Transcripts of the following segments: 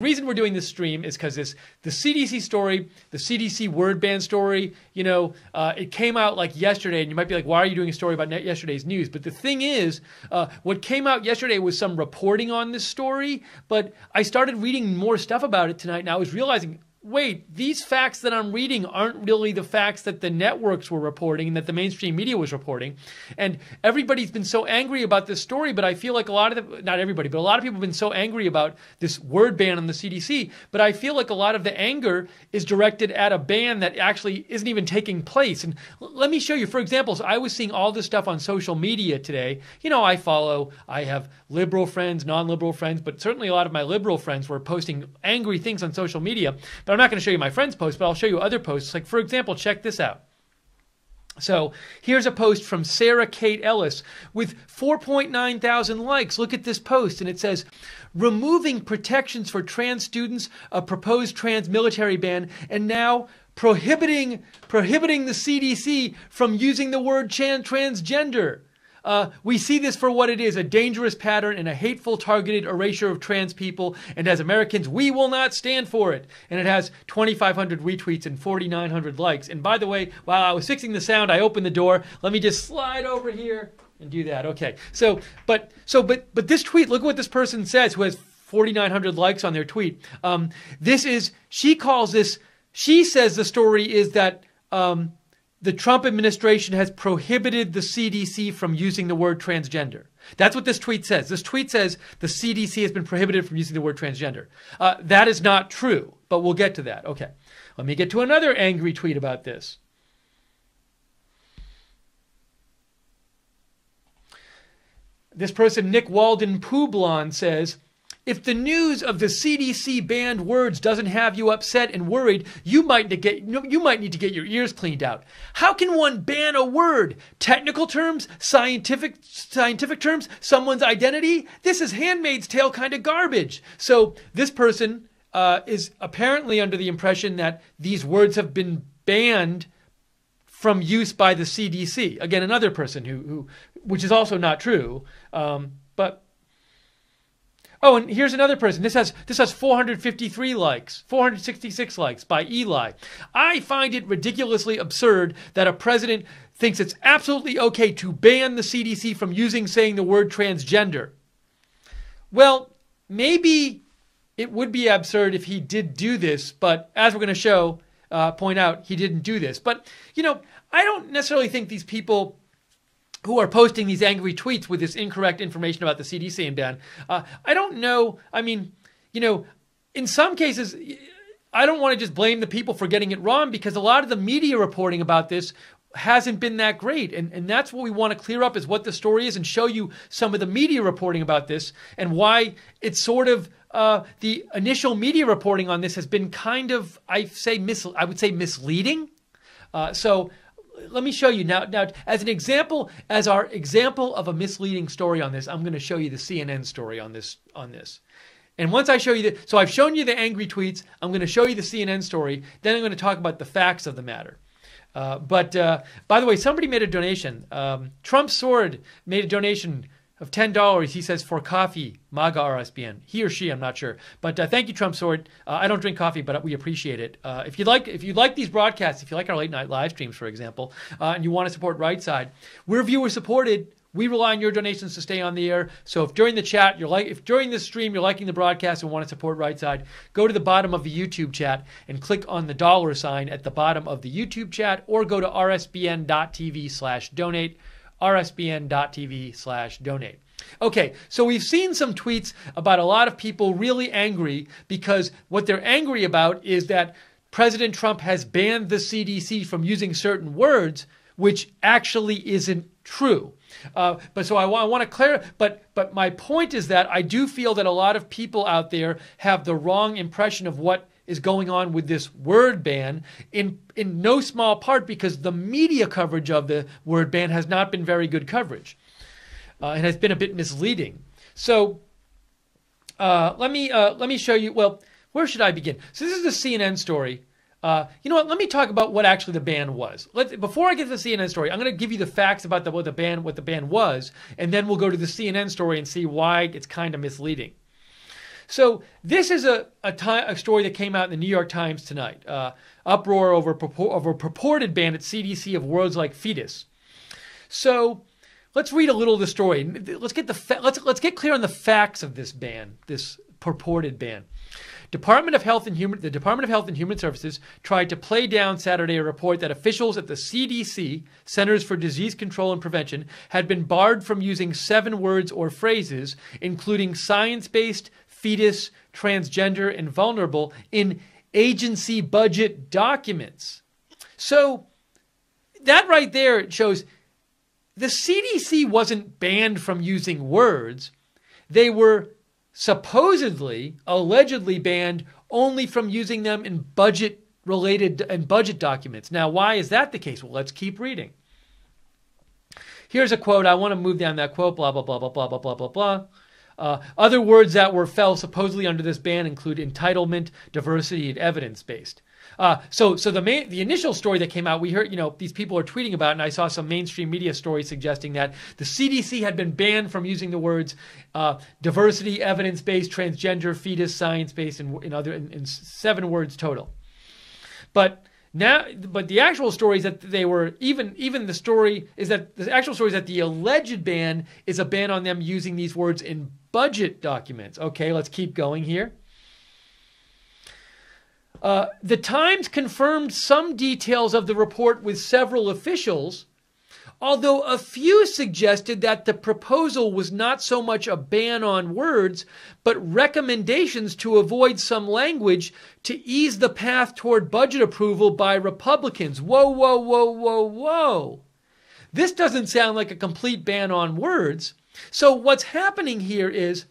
The reason we're doing this stream is because the CDC story, the CDC word ban story, it came out like yesterday, and you might be like, why are you doing a story about yesterday's news? But the thing is, what came out yesterday was some reporting on this story, but I started reading more stuff about it tonight, and I was realizing, wait, these facts that I'm reading aren't really the facts that the networks were reporting and that the mainstream media was reporting. And everybody's been so angry about this story, but I feel like not everybody, but a lot of people have been so angry about this word ban on the CDC, but I feel like a lot of the anger is directed at a ban that actually isn't even taking place. And let me show you, for example, so I was seeing all this stuff on social media today. I have liberal friends, non-liberal friends, but certainly a lot of my liberal friends were posting angry things on social media. But I'm not going to show you my friend's post, but I'll show you other posts. Like, for example, check this out. So here's a post from Sarah Kate Ellis with 4.9 thousand likes. Look at this post, and it says, removing protections for trans students, a proposed trans military ban, and now prohibiting the CDC from using the word transgender. We see this for what it is, a dangerous pattern and a hateful targeted erasure of trans people. And as Americans, we will not stand for it. And it has 2,500 retweets and 4,900 likes. And by the way, while I was fixing the sound, I opened the door. Let me just slide over here and do that. Okay. But this tweet, look at what this person says who has 4,900 likes on their tweet. She says the story is that, the Trump administration has prohibited the CDC from using the word transgender. That's what this tweet says. This tweet says the CDC has been prohibited from using the word transgender. That is not true, but we'll get to that. Okay, let me get to another angry tweet about this. This person, Nick Walden Poublon, says, if the news of the CDC banned words doesn't have you upset and worried, you might need to get your ears cleaned out. How can one ban a word? Technical terms? Scientific terms? Someone's identity? This is Handmaid's Tale kind of garbage. So this person is apparently under the impression that these words have been banned from use by the CDC. Again, another person which is also not true, but. Oh, and here's another person. This has 453 likes, 466 likes by Eli. I find it ridiculously absurd that a president thinks it's absolutely okay to ban the CDC from saying the word transgender. Well, maybe it would be absurd if he did do this, but as we're going to point out, he didn't do this. But, I don't necessarily think these people who are posting these angry tweets with this incorrect information about the CDC and ban. I don't know. I mean, in some cases, I don't want to just blame the people for getting it wrong because a lot of the media reporting about this hasn't been that great. And that's what we want to clear up is what the story is and show you some of the media reporting about this and why it's sort of the initial media reporting on this has been kind of, I would say misleading. So let me show you now as our example of a misleading story on this, I'm going to show you the CNN story on this. And once I show you so I've shown you the angry tweets, I'm going to show you the CNN story, then I'm going to talk about the facts of the matter. But by the way, somebody made a donation. Trump Sword made a donation of $10. He says for coffee, MAGA RSBN. He or she, I'm not sure. But thank you, Trump Sword. I don't drink coffee, but we appreciate it. If you like these broadcasts, if you like our late night live streams, for example, and you want to support Right Side, we're viewer supported. We rely on your donations to stay on the air. So if during the chat if during this stream you're liking the broadcast and want to support Right Side, go to the bottom of the YouTube chat and click on the $ at the bottom of the YouTube chat, or go to rsbn.tv/donate. rsbn.tv/donate. Okay, so we've seen some tweets about a lot of people really angry because what they're angry about is that President Trump has banned the CDC from using certain words, which actually isn't true. But so I want to clarify. But my point is that I do feel that a lot of people out there have the wrong impression of what is going on with this word ban in no small part because the media coverage of the word ban has not been very good coverage and has been a bit misleading. So let me show you. Well, where should I begin? So this is the CNN story. You know what? Let me talk about what actually the ban was. Before I get to the CNN story, I'm going to give you the facts about what the ban was, and then we'll go to the CNN story and see why it's kind of misleading. So this is a story that came out in the New York Times tonight. Uproar over purported ban at CDC of words like fetus. So let's read a little of the story. Let's get clear on the facts of this ban, this purported ban. The Department of Health and Human Services tried to play down Saturday a report that officials at the CDC, Centers for Disease Control and Prevention, had been barred from using 7 words or phrases, including science-based, fetus, transgender, and vulnerable, in agency budget documents. So that right there shows the CDC wasn't banned from using words. They were supposedly, allegedly banned only from using them in budget documents. Now, why is that the case? Well, let's keep reading. Here's a quote. I want to move down that quote, blah, blah, blah, blah, blah, blah, blah, blah, blah. Other words that fell supposedly under this ban include entitlement, diversity, and evidence-based. So the initial story that came out, we heard, these people are tweeting about, and I saw some mainstream media stories suggesting that the CDC had been banned from using the words diversity, evidence-based, transgender, fetus, science-based, and 7 words total. But the actual story is that they were the story is that the actual story is that the alleged ban is a ban on them using these words in budget documents. Okay, let's keep going here. The Times confirmed some details of the report with several officials, although a few suggested that the proposal was not so much a ban on words, but recommendations to avoid some language to ease the path toward budget approval by Republicans. Whoa, whoa, whoa, whoa, whoa. This doesn't sound like a complete ban on words. So what's happening here is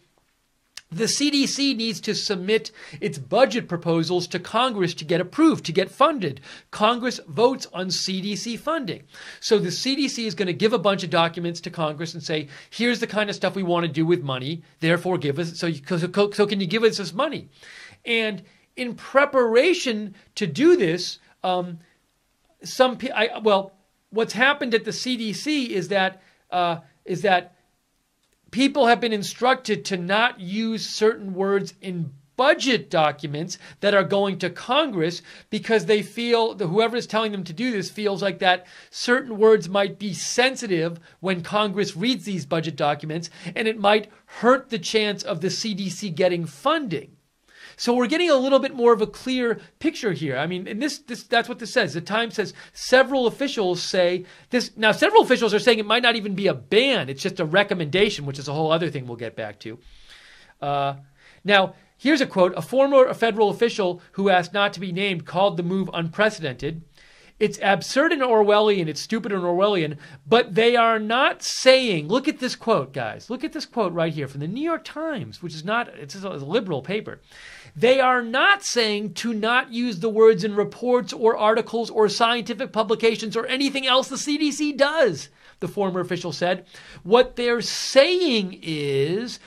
the CDC needs to submit its budget proposals to Congress to get approved, to get funded. Congress votes on CDC funding. So the CDC is going to give a bunch of documents to Congress and say, here's the kind of stuff we want to do with money. Therefore, give us, so can you give us this money? And in preparation to do this, what's happened at the CDC is that people have been instructed to not use certain words in budget documents that are going to Congress because they feel that whoever is telling them to do this feels like that certain words might be sensitive when Congress reads these budget documents, and it might hurt the chance of the CDC getting funding. So we're getting a little bit more of a clear picture here. I mean, and that's what this says. The Times says several officials say this. Now, several officials are saying it might not even be a ban. It's just a recommendation, which is a whole other thing we'll get back to. Now, here's a quote. A former federal official who asked not to be named called the move unprecedented. It's absurd and Orwellian. It's stupid and Orwellian. But they are not saying, look at this quote, guys. Look at this quote right here from the New York Times, which is not, it's a liberal paper. They are not saying to not use the words in reports or articles or scientific publications or anything else the CDC does, the former official said. What they're saying is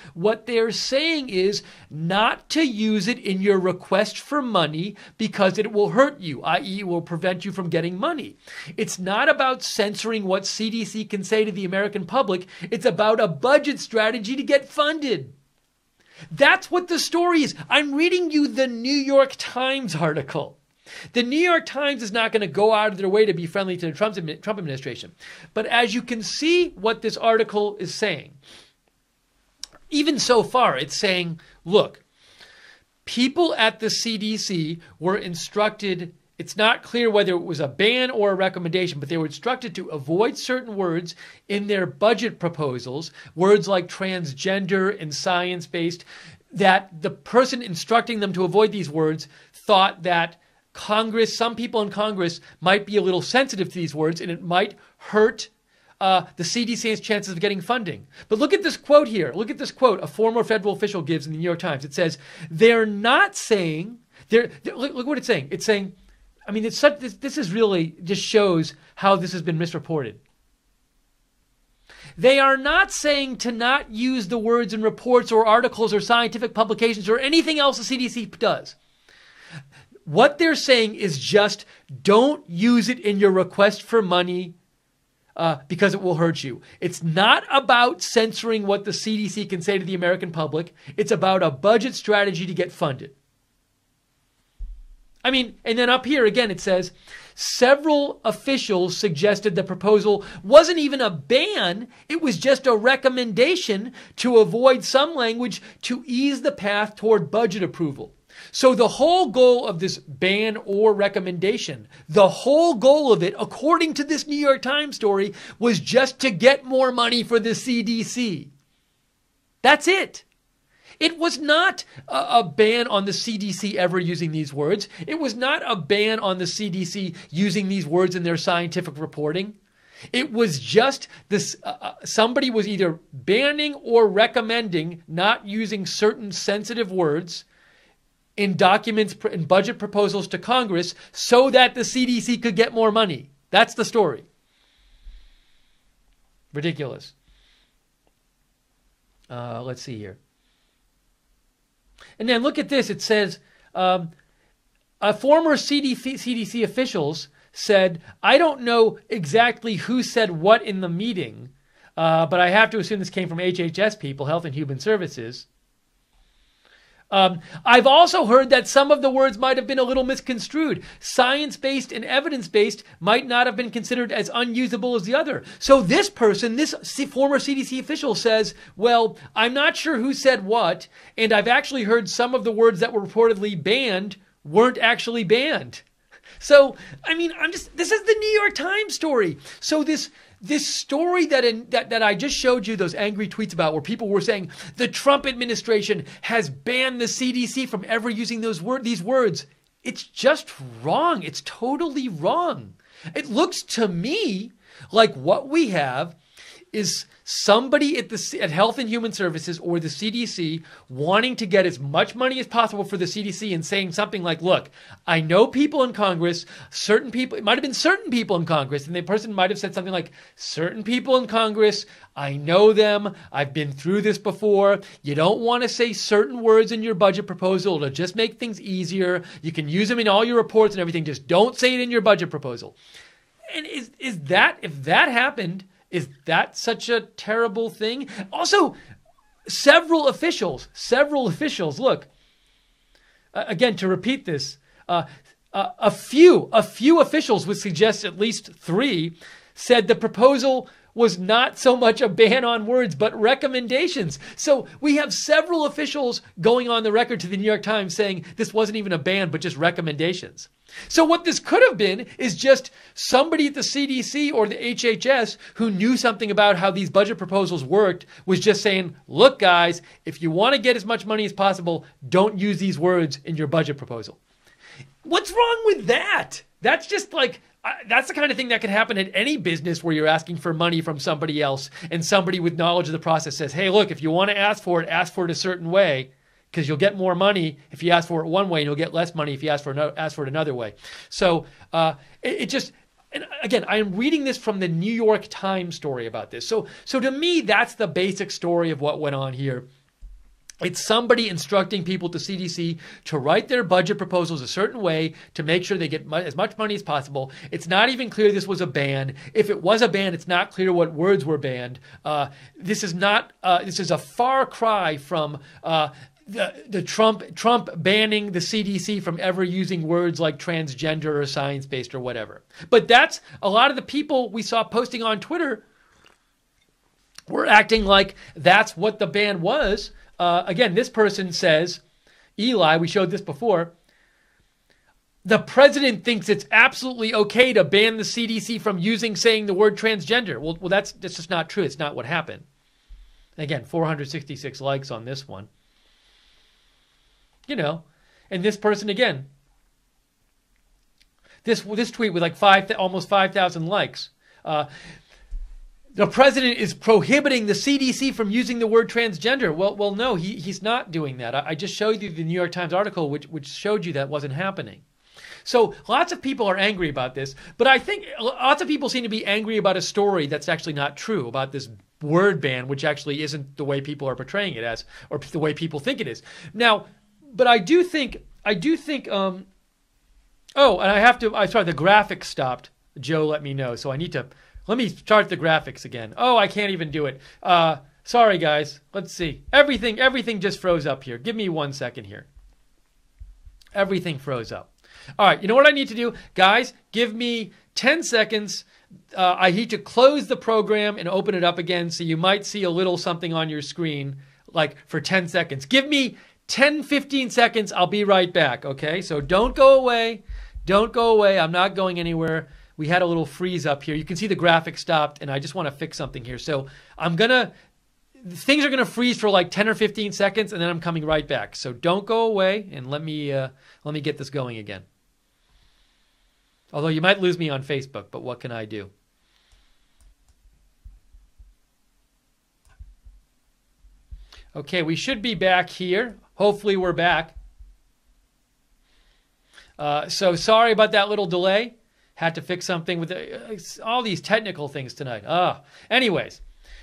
not to use it in your request for money because it will hurt you, i.e. it will prevent you from getting money. It's not about censoring what CDC can say to the American public. It's about a budget strategy to get funded. That's what the story is. I'm reading you the New York Times article. The New York Times is not going to go out of their way to be friendly to the Trump administration. But as you can see what this article is saying, even so far, it's saying, look, people at the CDC were instructed. It's not clear whether it was a ban or a recommendation, but they were instructed to avoid certain words in their budget proposals, words like transgender and science-based, that the person instructing them to avoid these words thought that Congress, some people in Congress might be a little sensitive to these words and it might hurt the CDC's chances of getting funding. But look at this quote here. Look at this quote a former federal official gives in the New York Times. It says, they're not saying, look what it's saying. It's saying, I mean, this is really just shows how this has been misreported. They are not saying to not use the words in reports or articles or scientific publications or anything else the CDC does. What they're saying is just don't use it in your request for money because it will hurt you. It's not about censoring what the CDC can say to the American public. It's about a budget strategy to get funded. I mean, and then up here again, it says, several officials suggested the proposal wasn't even a ban. It was just a recommendation to avoid some language to ease the path toward budget approval. So the whole goal of this ban or recommendation, the whole goal of it, according to this New York Times story, was just to get more money for the CDC. That's it. It was not a ban on the CDC ever using these words. It was not a ban on the CDC using these words in their scientific reporting. It was just this, somebody was either banning or recommending not using certain sensitive words in documents and budget proposals to Congress so that the CDC could get more money. That's the story. Ridiculous. Let's see here. And then look at this. It says, a former CDC officials said, I don't know exactly who said what in the meeting, but I have to assume this came from HHS people, Health and Human Services. I've also heard that some of the words might have been a little misconstrued. Science-based and evidence-based might not have been considered as unusable as the other. So this person, this former CDC official says, well, I'm not sure who said what, and I've actually heard some of the words that were reportedly banned weren't actually banned. So, I mean, this is the New York Times story. So this story that I just showed you those angry tweets about, where people were saying the Trump administration has banned the CDC from ever using these words, it's just wrong. It's totally wrong. It looks to me like what we have is somebody at Health and Human Services or the CDC wanting to get as much money as possible for the CDC and saying something like, look, I know people in Congress, certain people, it might have been certain people in Congress, and the person might have said something like, certain people in Congress, I know them, I've been through this before, you don't want to say certain words in your budget proposal to just make things easier, you can use them in all your reports and everything, just don't say it in your budget proposal. And if that happened, is that such a terrible thing? Also, several officials, look, again, to repeat this, a few officials would suggest at least 3 said the proposal was not so much a ban on words, but recommendations. So we have several officials going on the record to the New York Times saying this wasn't even a ban, but just recommendations. So what this could have been is just somebody at the CDC or the HHS who knew something about how these budget proposals worked was just saying, look, guys, if you want to get as much money as possible, don't use these words in your budget proposal. What's wrong with that? That's just like, that's the kind of thing that could happen at any business where you're asking for money from somebody else and somebody with knowledge of the process says, hey, look, if you want to ask for it a certain way because you'll get more money if you ask for it one way and you'll get less money if you ask for it another way. So and again, I am reading this from the New York Times story about this. So to me, that's the basic story of what went on here. It's somebody instructing people at the CDC to write their budget proposals a certain way to make sure they get as much money as possible. It's not even clear this was a ban. If it was a ban, it's not clear what words were banned. This is a far cry from the Trump banning the CDC from ever using words like transgender or science-based or whatever. But that's a lot of the people we saw posting on Twitter were acting like that's what the ban was. Again, this person says, Eli, we showed this before, the president thinks it's absolutely okay to ban the CDC from saying the word transgender. Well, that's just not true. It's not what happened. Again, 466 likes on this one. You know, and this person again, this tweet with like almost 5,000 likes. The president is prohibiting the CDC from using the word transgender. Well, no, he's not doing that. I just showed you the New York Times article, which showed you that wasn't happening. So lots of people are angry about this, but I think lots of people seem to be angry about a story that's actually not true, about this word ban, which actually isn't the way people are portraying it as, or the way people think it is. Now, but I do think, oh, and the graphic stopped. Joe let me know, so let Let me start the graphics again. Oh, I can't even do it. Sorry, guys. Let's see. Everything just froze up here. Give me 1 second here. Everything froze up. All right, you know what I need to do? Guys, give me 10 seconds. I need to close the program and open it up again, so you might see a little something on your screen, like for 10 seconds. Give me 10, 15 seconds. I'll be right back, okay? So don't go away. Don't go away. I'm not going anywhere. We had a little freeze up here. You can see the graphic stopped, and I just want to fix something here. So things are going to freeze for like 10 or 15 seconds, and then I'm coming right back. So don't go away, and let me get this going again. Although you might lose me on Facebook, but what can I do? Okay, we should be back here. Hopefully we're back. So sorry about that little delay. Had to fix something with all these technical things tonight. Anyways,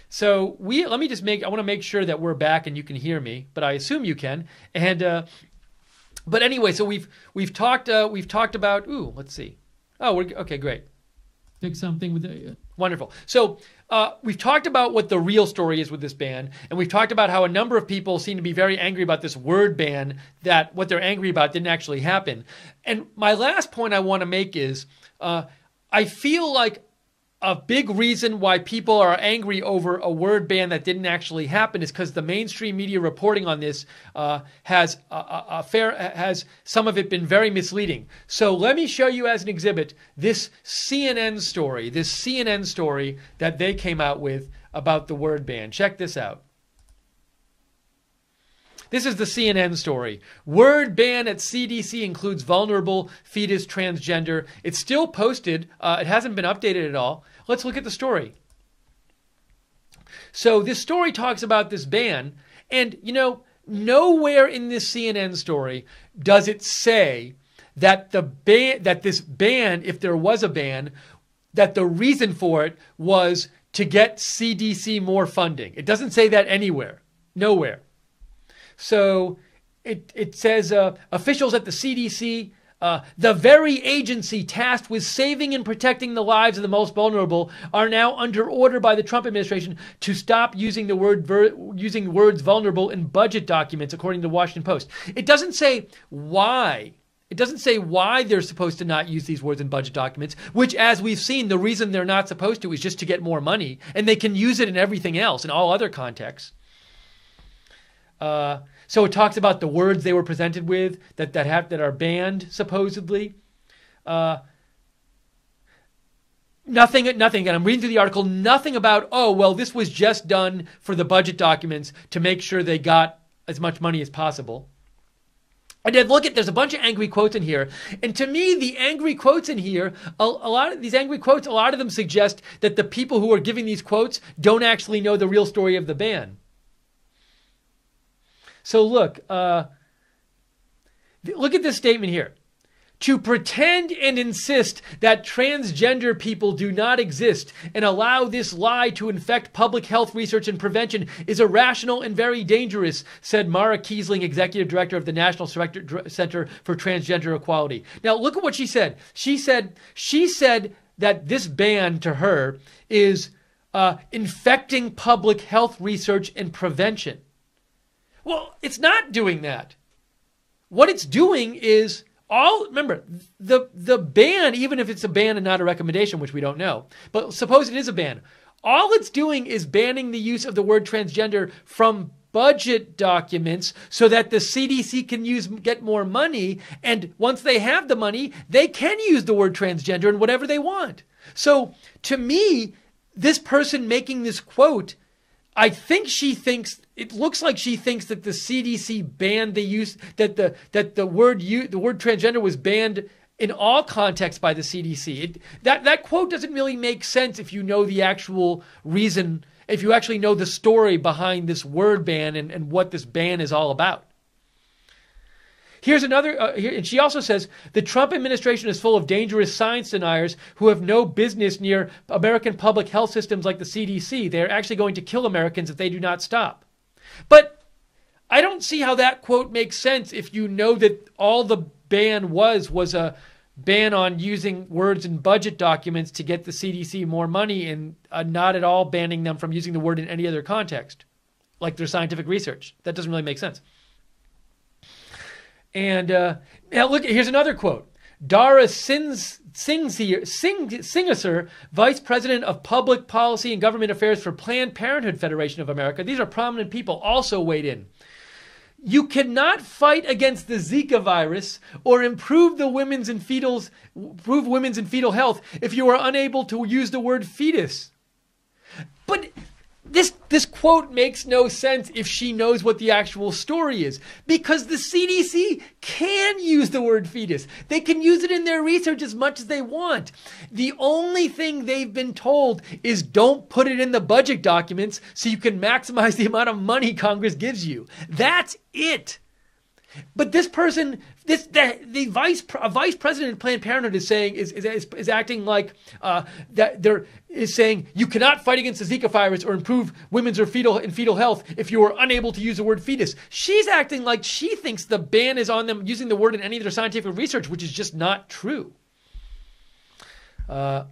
so I want to make sure that we're back and you can hear me, but I assume you can. And but anyway, so we've talked about. Ooh, let's see. Oh, okay, great. Fix something with wonderful. So we've talked about what the real story is with this ban, and we've talked about how a number of people seem to be very angry about this word ban, that what they're angry about didn't actually happen. And my last point I want to make is I feel like a big reason why people are angry over a word ban that didn't actually happen is because the mainstream media reporting on this has some of it been very misleading. So let me show you as an exhibit this CNN story that they came out with about the word ban. Check this out. This is the CNN story. Word ban at CDC includes vulnerable, fetus, transgender. It's still posted. It hasn't been updated at all. Let's look at the story. So this story talks about this ban. And, nowhere in this CNN story does it say that this ban, if there was a ban, that the reason for it was to get CDC more funding. It doesn't say that anywhere. Nowhere. So it says officials at the CDC, the very agency tasked with saving and protecting the lives of the most vulnerable, are now under order by the Trump administration to stop using using words vulnerable in budget documents, according to the Washington Post. It doesn't say why. It doesn't say why they're supposed to not use these words in budget documents, which, as we've seen, the reason they're not supposed to is just to get more money, and they can use it in everything else, in all other contexts. So it talks about the words they were presented with that are banned, supposedly. Nothing. And I'm reading through the article. Nothing about, this was just done for the budget documents to make sure they got as much money as possible. And then there's a bunch of angry quotes in here. And to me, the angry quotes in here, a lot of these angry quotes, a lot of them suggest that the people who are giving these quotes don't actually know the real story of the ban. So look at this statement here. To pretend and insist that transgender people do not exist and allow this lie to infect public health research and prevention is irrational and very dangerous, said Mara Kiesling, executive director of the National Center for Transgender Equality. Now look at what she said. She said that this ban to her is infecting public health research and prevention. Well, it's not doing that. What it's doing is remember, the ban, even if it's a ban and not a recommendation, which we don't know, but suppose it is a ban, all it's doing is banning the use of the word transgender from budget documents so that the CDC can get more money, and once they have the money, they can use the word transgender in whatever they want. So to me, this person making this quote, it looks like she thinks that the CDC banned the use, that the word transgender was banned in all contexts by the CDC. That quote doesn't really make sense if you know the actual reason, if you actually know the story behind this word ban and what this ban is all about. Here's another, and she also says, the Trump administration is full of dangerous science deniers who have no business near American public health systems like the CDC. They're actually going to kill Americans if they do not stop. But I don't see how that quote makes sense if you know that all the ban was a ban on using words in budget documents to get the CDC more money and not at all banning them from using the word in any other context, like their scientific research. That doesn't really make sense. And now look, here's another quote. Dara Singh, Vice President of Public Policy and Government Affairs for Planned Parenthood Federation of America. These are prominent people, also weighed in. You cannot fight against the Zika virus or improve women's and fetal health if you are unable to use the word fetus. But this quote makes no sense if she knows what the actual story is, because the CDC can use the word fetus. They can use it in their research as much as they want. The only thing they've been told is don't put it in the budget documents so you can maximize the amount of money Congress gives you. That's it. But this person, the vice president of Planned Parenthood is saying is acting like that they're is saying you cannot fight against the Zika virus or improve women's or fetal health if you are unable to use the word fetus. She's acting like she thinks the ban is on them using the word in any of their scientific research, which is just not true. I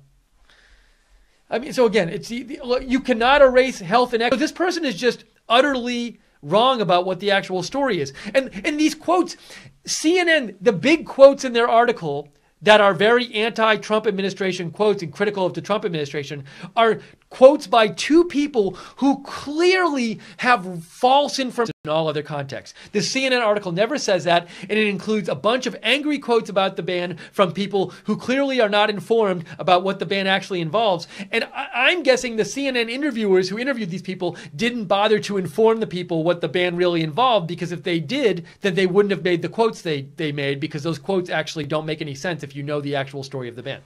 mean, so again, you cannot erase health and equity. So this person is just utterly wrong about what the actual story is. And these quotes, CNN, the big quotes in their article that are very anti-Trump administration quotes and critical of the Trump administration are quotes by two people who clearly have false information in all other contexts. The CNN article never says that, and it includes a bunch of angry quotes about the ban from people who clearly are not informed about what the ban actually involves. And I'm guessing the CNN interviewers who interviewed these people didn't bother to inform the people what the ban really involved, because if they did, then they wouldn't have made the quotes they made, because those quotes actually don't make any sense if you know the actual story of the ban.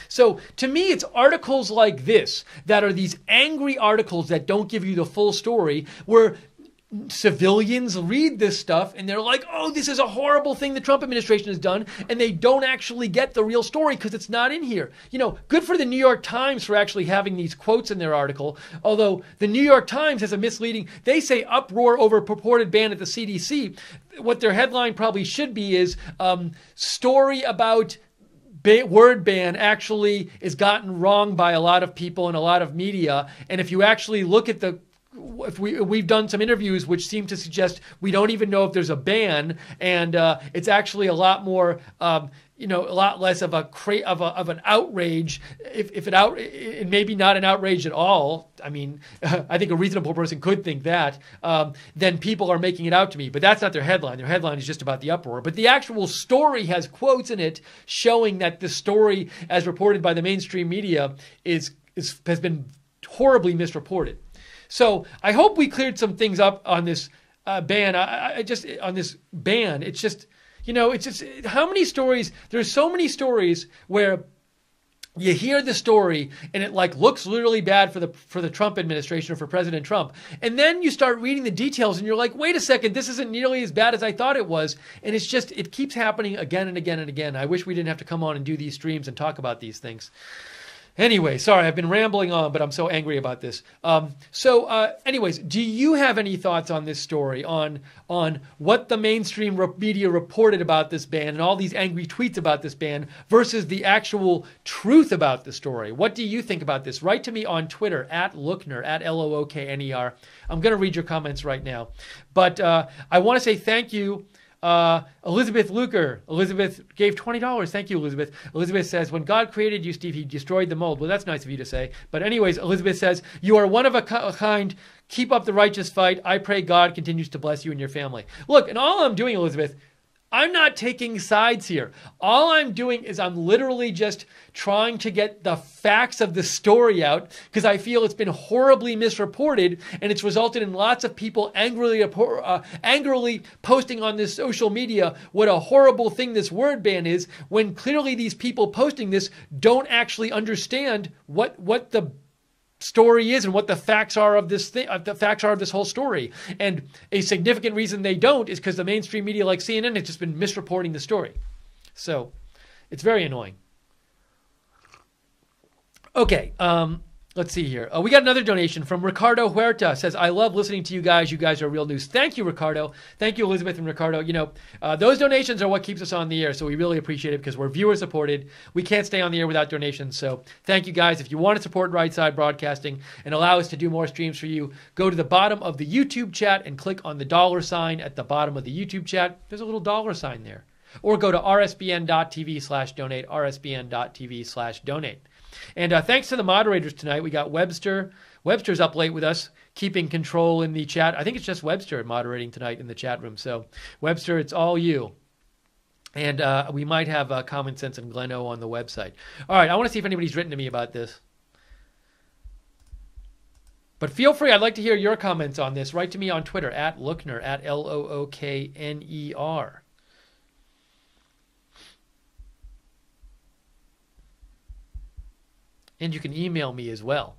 So to me, it's articles like this that are these angry articles that don't give you the full story, where civilians read this stuff and they're like, oh, this is a horrible thing the Trump administration has done, and they don't actually get the real story because it's not in here. You know, good for the New York Times for actually having these quotes in their article, although the New York Times has a misleading, they say uproar over purported ban at the CDC. What their headline probably should be is story about word ban actually is gotten wrong by a lot of people and a lot of media. And if you actually look at we've done some interviews which seem to suggest we don't even know if there's a ban, and it's actually a lot more, a lot less of an outrage. It may be not an outrage at all. I mean, I think a reasonable person could think that. Then people are making it out to me, but that's not their headline. Their headline is just about the uproar. But the actual story has quotes in it showing that the story, as reported by the mainstream media, has been horribly misreported. So I hope we cleared some things up on this ban. On this ban, it's just, how many stories, there's so many stories where you hear the story and it looks literally bad for the Trump administration or for President Trump. And then you start reading the details and you're like, wait a second, this isn't nearly as bad as I thought it was. And it's just, it keeps happening again and again and again. I wish we didn't have to come on and do these streams and talk about these things. Anyway, sorry, I've been rambling on, but I'm so angry about this. Anyways, do you have any thoughts on this story, on what the mainstream media reported about this ban and all these angry tweets about this ban versus the actual truth about the story? What do you think about this? Write to me on Twitter, @Lookner, @Lookner. I'm going to read your comments right now. But I want to say thank you. Elizabeth Luker. Elizabeth gave $20. Thank you, Elizabeth. Elizabeth says, when God created you, Steve, he destroyed the mold. Well, that's nice of you to say. But anyways, Elizabeth says, you are one of a kind. Keep up the righteous fight. I pray God continues to bless you and your family. Look, and all I'm doing, Elizabeth, I'm not taking sides here. All I'm doing is I'm literally just trying to get the facts of the story out, because I feel it's been horribly misreported, and it's resulted in lots of people angrily posting on this social media what a horrible thing this word ban is, when clearly these people posting this don't actually understand what the story is and what the facts are of this thing, the facts are of this whole story. And a significant reason they don't is because the mainstream media like CNN has just been misreporting the story. So it's very annoying. Okay. Let's see here. We got another donation from Ricardo Huerta. Says, I love listening to you guys. You guys are real news. Thank you, Ricardo. Thank you, Elizabeth and Ricardo. You know, those donations are what keeps us on the air, so we really appreciate it because we're viewer supported. We can't stay on the air without donations, so thank you guys. If you want to support Right Side Broadcasting and allow us to do more streams for you, go to the bottom of the YouTube chat and click on the $ at the bottom of the YouTube chat. There's a little $ there. Or go to rsbn.tv/donate, rsbn.tv/donate. And thanks to the moderators tonight. We got Webster. Webster's up late with us, keeping control in the chat. I think it's just Webster moderating tonight in the chat room. So, Webster, it's all you. And we might have Common Sense and Gleno on the website. All right, I want to see if anybody's written to me about this. But feel free. I'd like to hear your comments on this. Write to me on Twitter, at Lookner, at Lookner. And you can email me as well.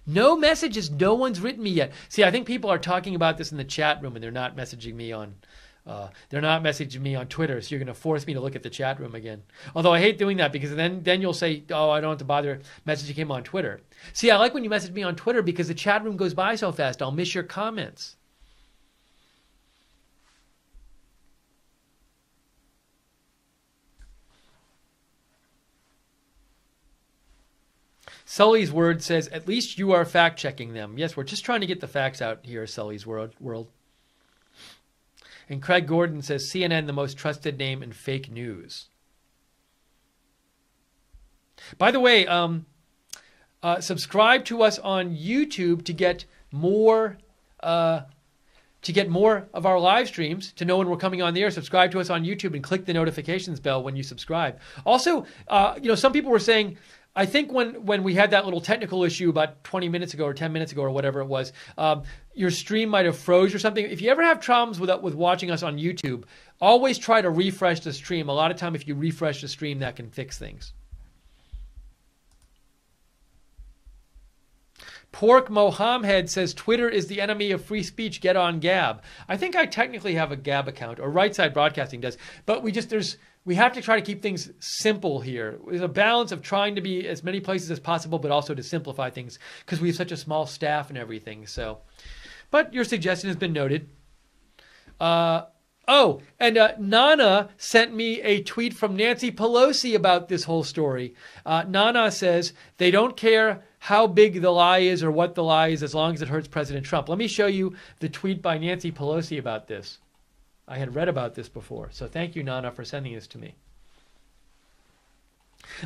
No messages. No one's written me yet. See, I think people are talking about this in the chat room, and they're not messaging me on. Twitter. So you're going to force me to look at the chat room again. Although I hate doing that because then you'll say, "Oh, I don't have to bother messaging him on Twitter." See, I like when you message me on Twitter because the chat room goes by so fast. I'll miss your comments. Sully's Word says, at least you are fact-checking them. Yes, we're just trying to get the facts out here, Sully's World. And Craig Gordon says, CNN, the most trusted name in fake news. By the way, subscribe to us on YouTube to get more of our live streams, to know when we're coming on the air. Subscribe to us on YouTube and click the notifications bell when you subscribe. Also, some people were saying, I think when we had that little technical issue about 20 minutes ago or 10 minutes ago or whatever it was, your stream might have froze or something. If you ever have problems with watching us on YouTube, always try to refresh the stream. A lot of time if you refresh the stream, that can fix things. Pork Mohammed says, Twitter is the enemy of free speech. Get on Gab. I think I technically have a Gab account, or Right Side Broadcasting does, but we have to try to keep things simple here. There's a balance of trying to be as many places as possible, but also to simplify things because we have such a small staff and everything. So, but your suggestion has been noted. Nana sent me a tweet from Nancy Pelosi about this whole story. Nana says they don't care how big the lie is or what the lie is as long as it hurts President Trump. Let me show you the tweet by Nancy Pelosi about this. I had read about this before, so thank you, Nana, for sending this to me.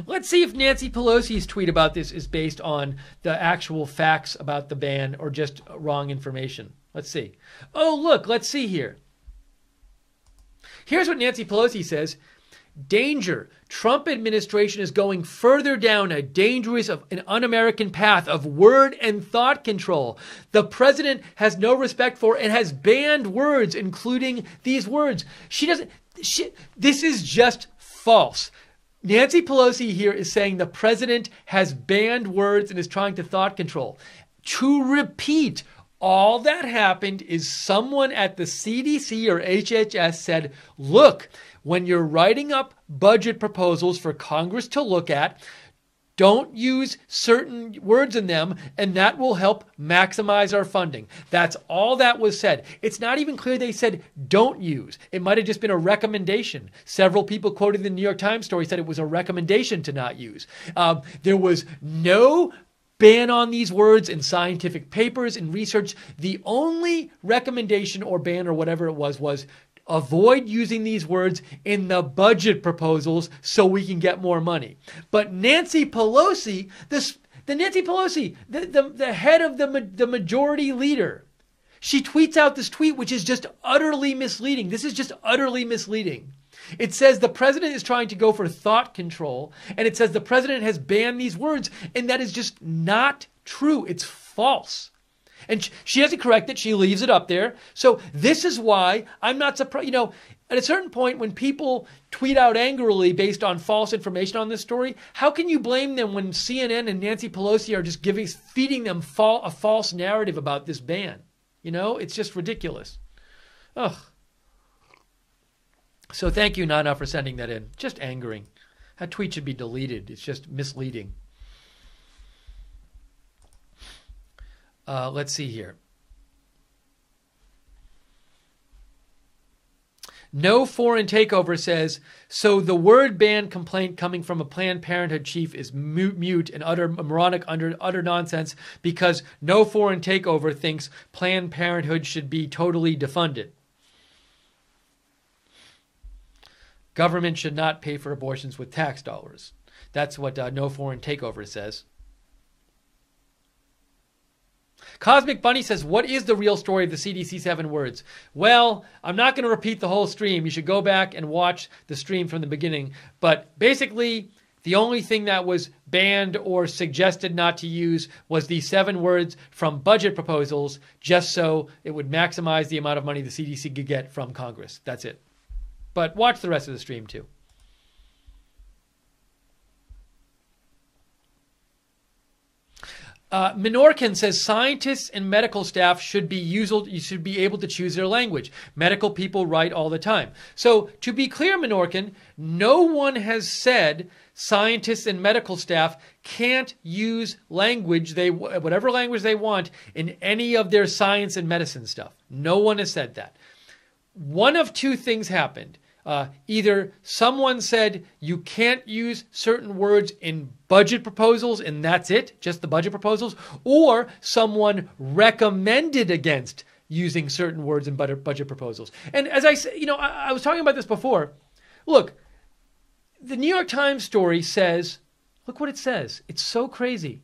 Let's see if Nancy Pelosi's tweet about this is based on the actual facts about the ban or just wrong information. Let's see. Oh, look, let's see here. Here's what Nancy Pelosi says. Danger. Trump administration is going further down a dangerous and un-American path of word and thought control. The president has no respect for and has banned words, including these words. This is just false. Nancy Pelosi here is saying the president has banned words and is trying to thought control. To repeat, all that happened is someone at the CDC or HHS said, look, when you're writing up budget proposals for Congress to look at, don't use certain words in them, and that will help maximize our funding. That's all that was said. It's not even clear they said don't use. It might have just been a recommendation. Several people quoted the New York Times story said it was a recommendation to not use. There was no ban on these words in scientific papers and research. The only recommendation or ban or whatever it was avoid using these words in the budget proposals so we can get more money. But Nancy Pelosi, the head of the majority leader, she tweets out this tweet, which is just utterly misleading. This is just utterly misleading. It says the president is trying to go for thought control, and it says the president has banned these words, and that is just not true. It's false. And she has to correct it. She leaves it up there. So this is why I'm not surprised. At a certain point when people tweet out angrily based on false information on this story, how can you blame them when CNN and Nancy Pelosi are just feeding them a false narrative about this ban? It's just ridiculous. Ugh. So thank you, Nana, for sending that in. Just angering. That tweet should be deleted. It's just misleading. Let's see here. No Foreign Takeover says, so the word ban complaint coming from a Planned Parenthood chief is mute and utter moronic, utter nonsense because No Foreign Takeover thinks Planned Parenthood should be totally defunded. Government should not pay for abortions with tax dollars. That's what No Foreign Takeover says. Cosmic Bunny says, what is the real story of the CDC 7 words? Well, I'm not going to repeat the whole stream. You should go back and watch the stream from the beginning. But basically, the only thing that was banned or suggested not to use was the 7 words from budget proposals, just so it would maximize the amount of money the CDC could get from Congress. That's it. But watch the rest of the stream too. Minorcan says scientists and medical staff should be able to choose their language. Medical people write all the time. So to be clear, Minorcan, no one has said scientists and medical staff can't use language, whatever language they want, in any of their science and medicine stuff. No one has said that. One of two things happened. Either someone said you can't use certain words in budget proposals and that's it, just the budget proposals, or someone recommended against using certain words in budget proposals. And as I said, I was talking about this before. Look, the New York Times story says, look what it says. It's so crazy.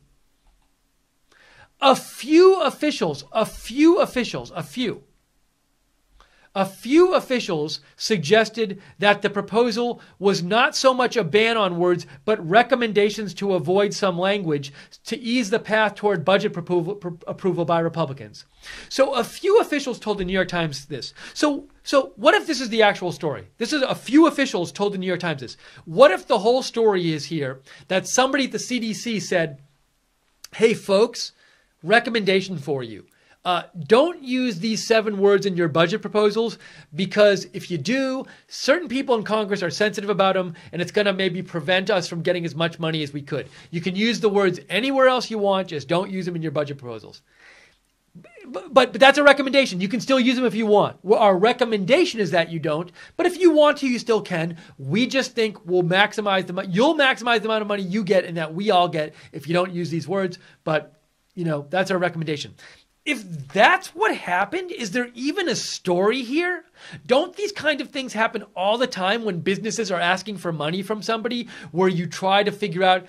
A few officials suggested that the proposal was not so much a ban on words, but recommendations to avoid some language to ease the path toward budget approval by Republicans. So a few officials told the New York Times this. So what if this is the actual story? This is a few officials told the New York Times this. What if the whole story is here that somebody at the CDC said, hey folks, recommendation for you. Don't use these 7 words in your budget proposals because if you do, certain people in Congress are sensitive about them and it's going to maybe prevent us from getting as much money as we could. You can use the words anywhere else you want, just don't use them in your budget proposals. But that's a recommendation. You can still use them if you want. Our recommendation is that you don't, but if you want to, you still can. We just think we'll maximize the money. You'll maximize the amount of money you get and that we all get if you don't use these words, but that's our recommendation. If that's what happened, is there even a story here? Don't these kind of things happen all the time when businesses are asking for money from somebody where you try to figure out,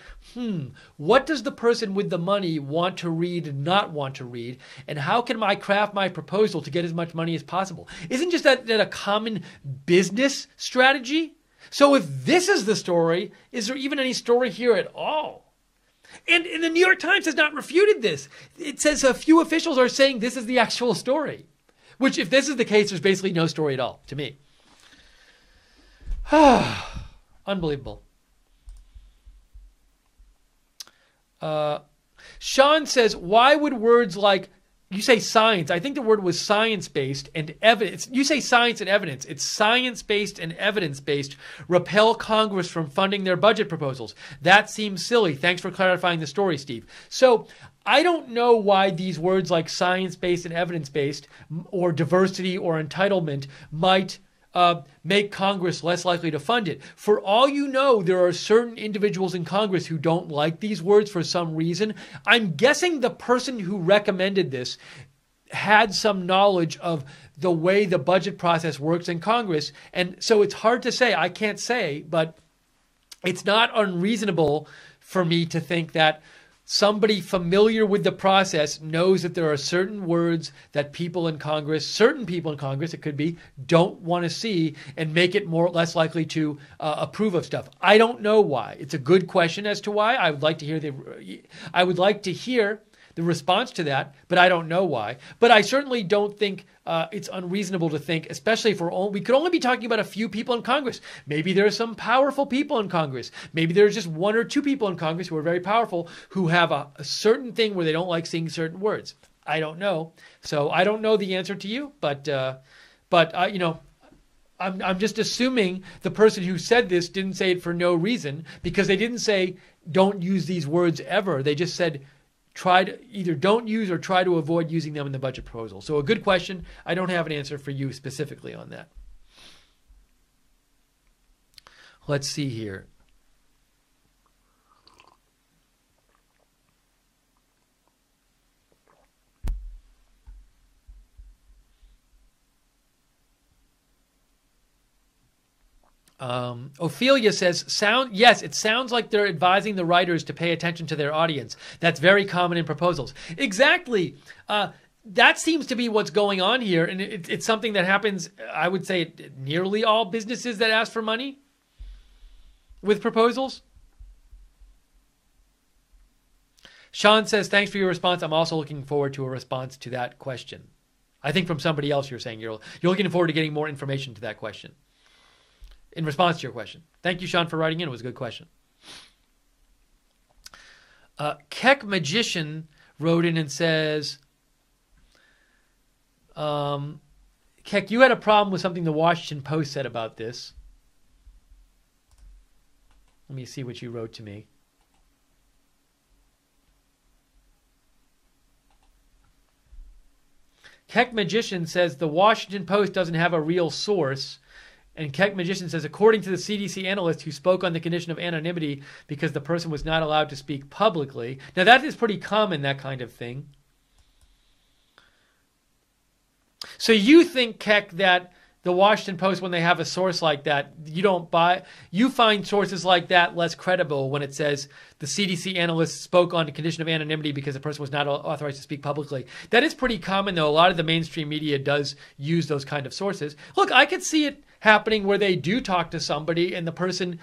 what does the person with the money want to read and not want to read? And how can I craft my proposal to get as much money as possible? Isn't just that a common business strategy? So if this is the story, is there even any story here at all? And the New York Times has not refuted this. It says a few officials are saying this is the actual story, which if this is the case, there's basically no story at all to me. Unbelievable. Sean says, why would words like, you say science, I think the word was science-based and evidence. You say science and evidence. It's science-based and evidence-based repel Congress from funding their budget proposals. That seems silly. Thanks for clarifying the story, Steve. So I don't know why these words like science-based and evidence-based or diversity or entitlement might make Congress less likely to fund it. For all you know, there are certain individuals in Congress who don't like these words for some reason. I'm guessing the person who recommended this had some knowledge of the way the budget process works in Congress. And so it's hard to say. I can't say, but it's not unreasonable for me to think that somebody familiar with the process knows that there are certain words that certain people in Congress, it could be, don't want to see and make it less likely to approve of stuff. I don't know why. It's a good question as to why. I would like to hear the response to that, but I don't know why. But I certainly don't think it's unreasonable to think, especially if we could only be talking about a few people in Congress. Maybe there are some powerful people in Congress. Maybe there's just 1 or 2 people in Congress who are very powerful who have a certain thing where they don't like seeing certain words. I don't know. So I don't know the answer to you, but I'm just assuming the person who said this didn't say it for no reason, because they didn't say don't use these words ever. They just said try to either don't use or try to avoid using them in the budget proposal. So a good question. I don't have an answer for you specifically on that. Let's see here. Ophelia says, yes, it sounds like they're advising the writers to pay attention to their audience. That's very common in proposals. Exactly. That seems to be what's going on here. And it's something that happens, I would say, at nearly all businesses that ask for money with proposals. Sean says, thanks for your response. I'm also looking forward to a response to that question. I think from somebody else you're saying you're looking forward to getting more information to that question. In response to your question. Thank you, Sean, for writing in. It was a good question. Keck Magician wrote in and says, Keck, you had a problem with something the Washington Post said about this. Let me see what you wrote to me. Keck Magician says the Washington Post doesn't have a real source. And Keck Magician says, according to the CDC analyst who spoke on the condition of anonymity because the person was not allowed to speak publicly. Now, that is pretty common, that kind of thing. So you think, Keck, that the Washington Post, when they have a source like that, you find sources like that less credible when it says the CDC analyst spoke on the condition of anonymity because the person was not authorized to speak publicly. That is pretty common, though. A lot of the mainstream media does use those kind of sources. Look, I could see it happening where they do talk to somebody and the person,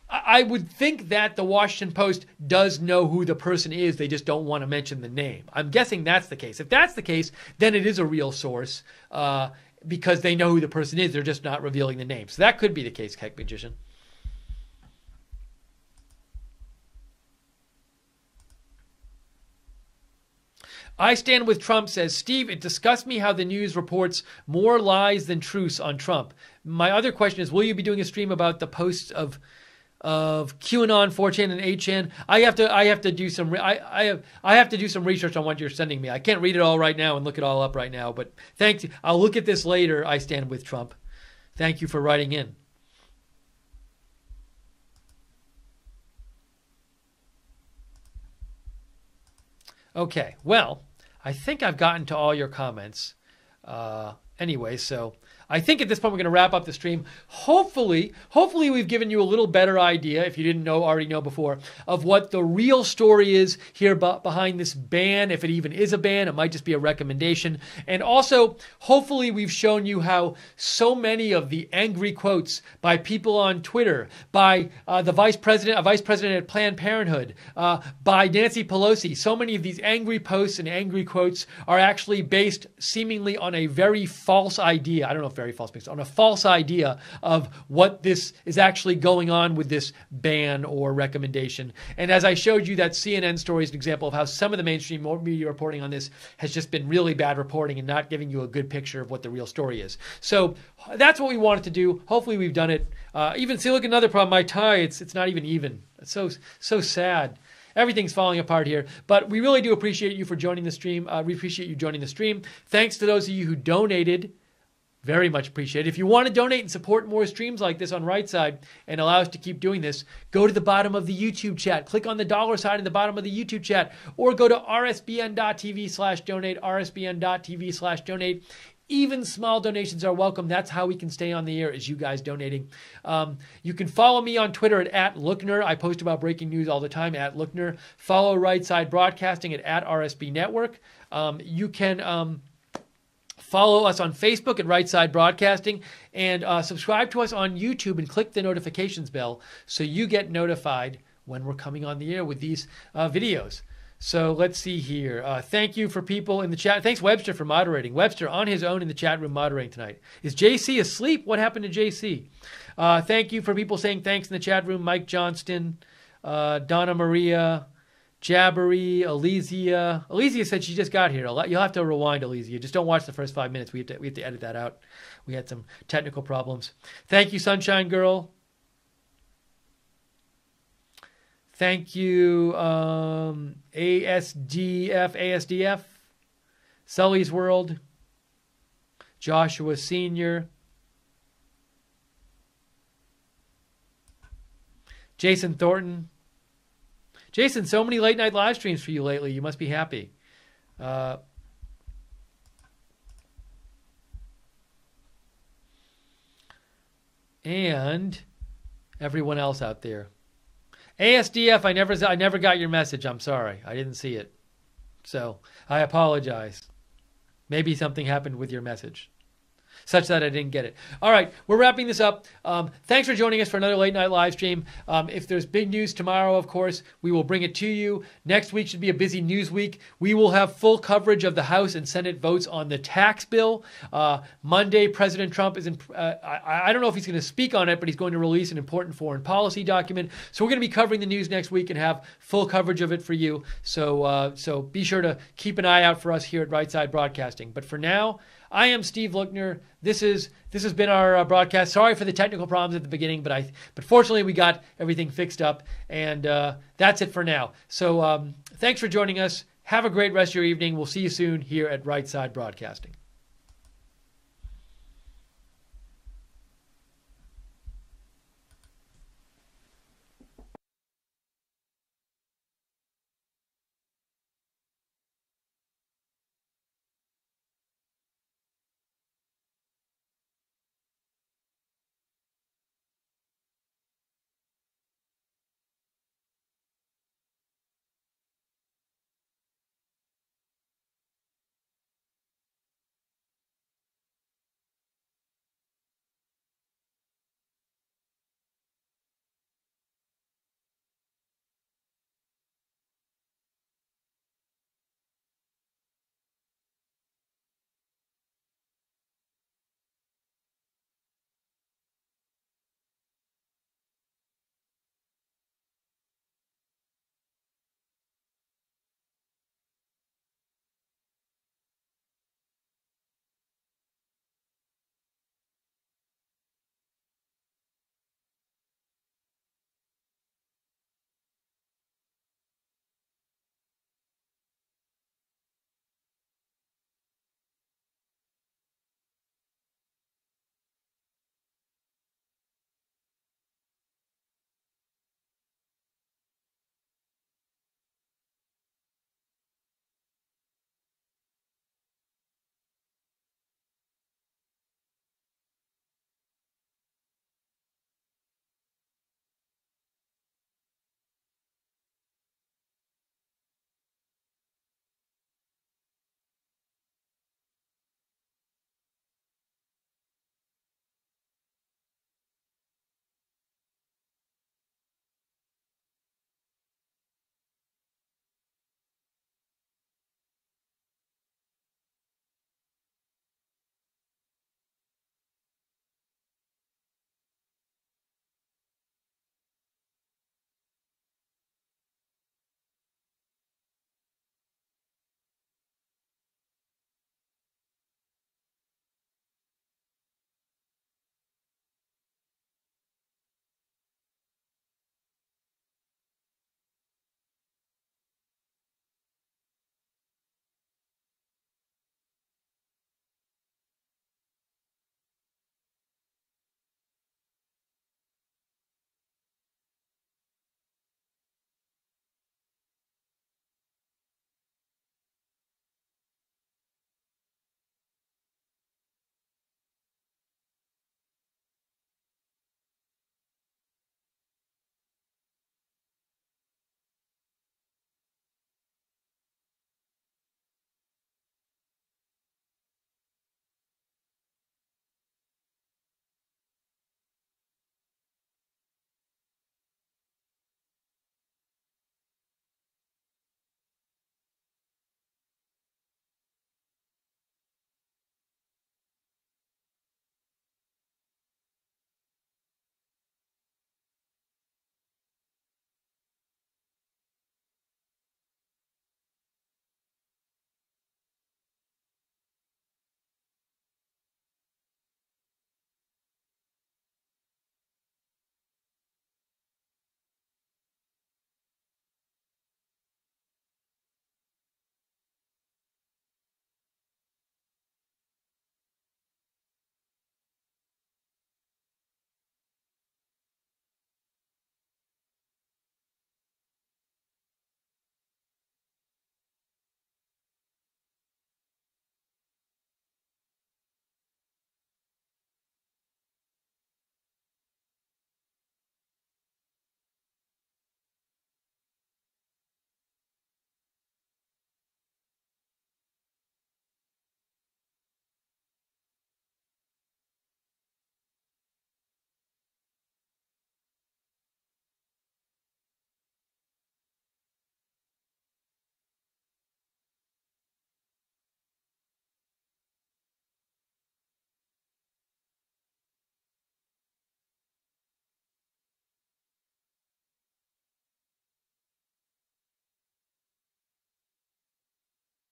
I would think that the Washington Post does know who the person is. They just don't want to mention the name. I'm guessing that's the case. If that's the case, then it is a real source because they know who the person is. They're just not revealing the name. So that could be the case, Keck Magician. I Stand With Trump says, Steve, it disgusts me how the news reports more lies than truths on Trump. My other question is, will you be doing a stream about the posts of QAnon, 4chan, and 8chan? I have to do some I have to do some research on what you're sending me. I can't read it all right now and look it all up right now, but thanks. I'll look at this later. I Stand With Trump. Thank you for writing in. Okay, well, I think I've gotten to all your comments. Anyway, so I think at this point we're going to wrap up the stream. Hopefully we've given you a little better idea, if you didn't already know before, of what the real story is here behind this ban. If it even is a ban, it might just be a recommendation. And also, hopefully we've shown you how so many of the angry quotes by people on Twitter, by a vice president at Planned Parenthood, by Nancy Pelosi, so many of these angry posts and angry quotes are actually based seemingly on a very false idea. I don't know if very false, based on a false idea of what this is actually going on with this ban or recommendation. And as I showed you, that CNN story is an example of how some of the mainstream media reporting on this has just been really bad reporting and not giving you a good picture of what the real story is. So that's what we wanted to do. Hopefully we've done it. Even see, look, another problem. My tie, it's not even. It's so sad. Everything's falling apart here. But we really do appreciate you for joining the stream. We appreciate you joining the stream. Thanks to those of you who donated. Very much appreciated. If you want to donate and support more streams like this on Right Side and allow us to keep doing this, go to the bottom of the YouTube chat. Click on the dollar sign at the bottom of the YouTube chat, or go to rsbn.tv/donate, rsbn.tv/donate. Even small donations are welcome. That's how we can stay on the air, is you guys donating. You can follow me on Twitter at @Lookner. I post about breaking news all the time at Lookner. Follow Right Side Broadcasting at RSB Network. You can follow us on Facebook at Right Side Broadcasting, and subscribe to us on YouTube and click the notifications bell so you get notified when we're coming on the air with these videos. So let's see here. Thank you for people in the chat. Thanks, Webster, for moderating. Webster on his own in the chat room moderating tonight. Is JC asleep? What happened to JC? Thank you for people saying thanks in the chat room. Mike Johnston, Donna Maria, Jabbery, Elysia. Elysia said she just got here. You'll have to rewind, Elysia. Just don't watch the first 5 minutes. We have to edit that out. We had some technical problems. Thank you, Sunshine Girl. Thank you, ASDF, Sully's World, Joshua Sr., Jason Thornton. Jason, so many late night live streams for you lately. You must be happy. And everyone else out there. ASDF, I never got your message. I'm sorry. I didn't see it. So I apologize. Maybe something happened with your message such that I didn't get it. All right, we're wrapping this up. Thanks for joining us for another late night live stream. If there's big news tomorrow, of course, we will bring it to you. Next week should be a busy news week. We will have full coverage of the House and Senate votes on the tax bill. Monday, President Trump is I don't know if he's going to speak on it, but he's going to release an important foreign policy document. So we're going to be covering the news next week and have full coverage of it for you. So be sure to keep an eye out for us here at Right Side Broadcasting. But for now, I am Steve Lookner. This has been our broadcast. Sorry for the technical problems at the beginning, but fortunately we got everything fixed up, and that's it for now. So thanks for joining us. Have a great rest of your evening. We'll see you soon here at Right Side Broadcasting.